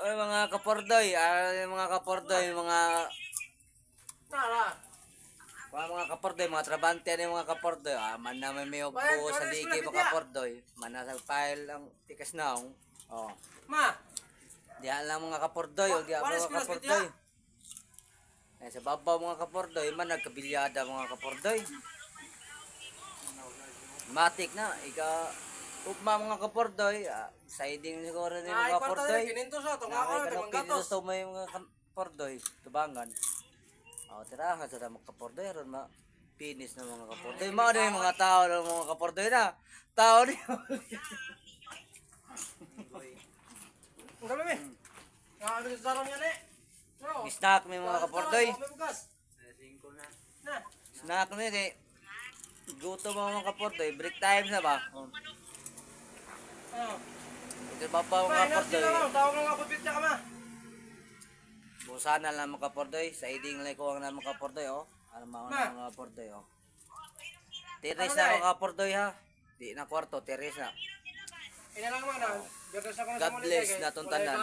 Ay, mga kapordoy, mga kapordoy, mga kapordoy, mga trabante ano mga kapordoy. Man naman may buo sa ligi mga kapordoy. Man nasa file ang tikas naong. Oh. Ma. Diyan lang mga kapordoy, o diyan mga kapordoy. Eh, sa babaw mga kapordoy, man nagkabilyada mga kapordoy. Matik na, ugma mga kapordoy, siding siguro din mga kapordoy. Kinintos to may mga kapordoy, tubangan. Tirahan sa mga kapordoy, ron pinis na mga kapordoy. Mga yung mga tao ng mga kapordoy na. Tao niyo. Ang gabi mi. Ano sa sarong yan eh? Snack may mga kapordoy. Na. Snack may kay gutom mga kapordoy. Break time na ba? Ito ba pa mga kapordoy? Tawag ng kapatid niya ka ma. Busana lang mga kapordoy. Sa iding lang ko ang mga kapordoy oh. Ano mga kapordoy oh. Teres na mga kapordoy ha. Di na kwarto, teres na. Ina lang man. God bless na tuntanan.